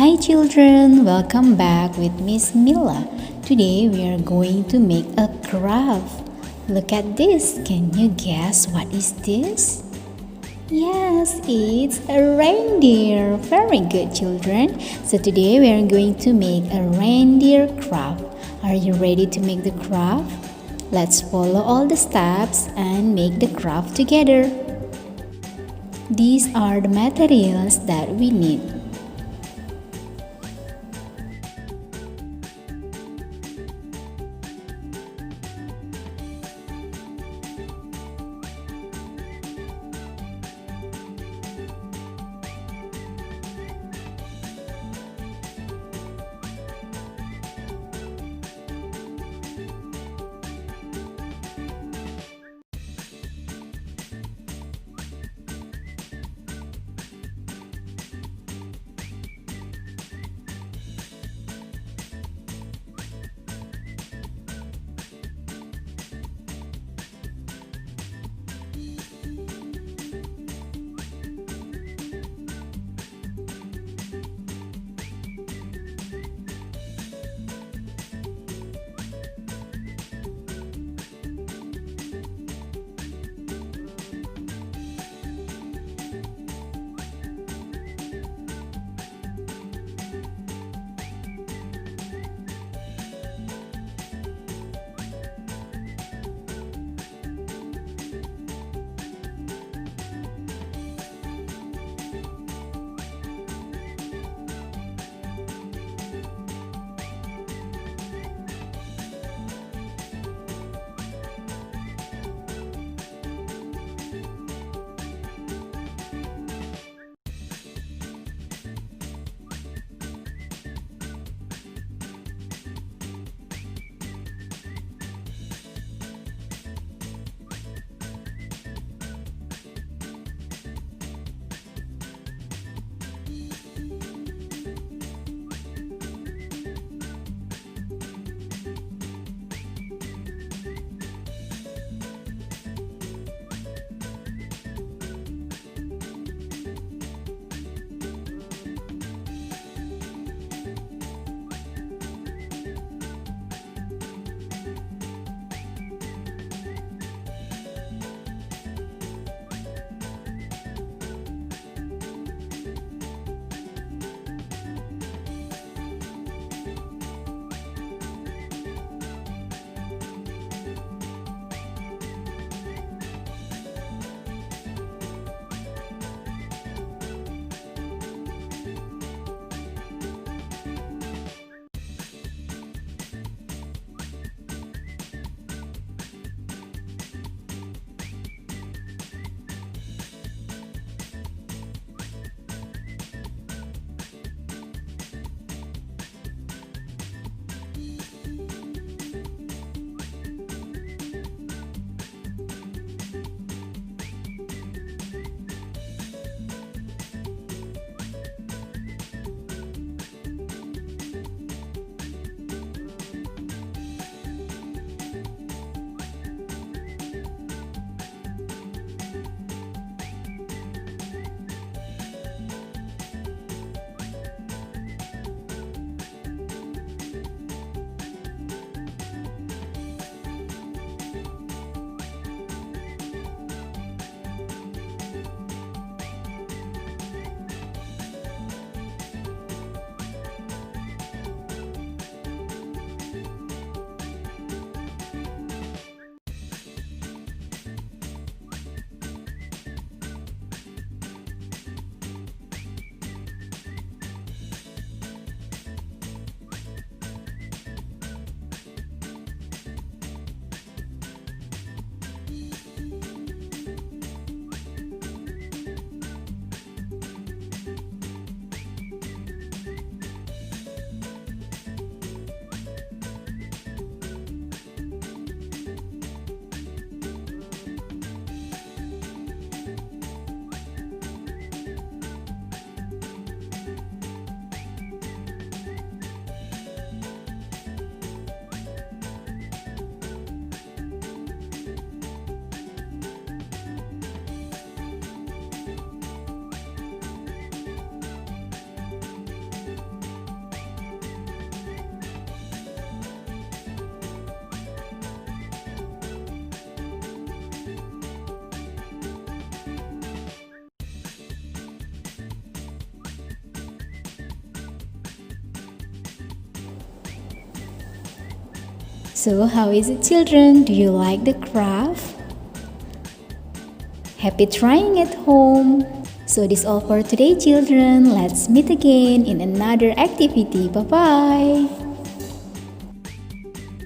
Hi children, welcome back with Miss Mila. Today we are going to make a craft. Look at this. Can you guess what is this? Yes, it's a reindeer. Very good children. So today we are going to make a reindeer craft. Are you ready to make the craft? Let's follow all the steps and make the craft together. These are the materials that we need. So how is it, children? Do you like the craft? Happy trying at home! So this all for today, children. Let's meet again in another activity. Bye-bye!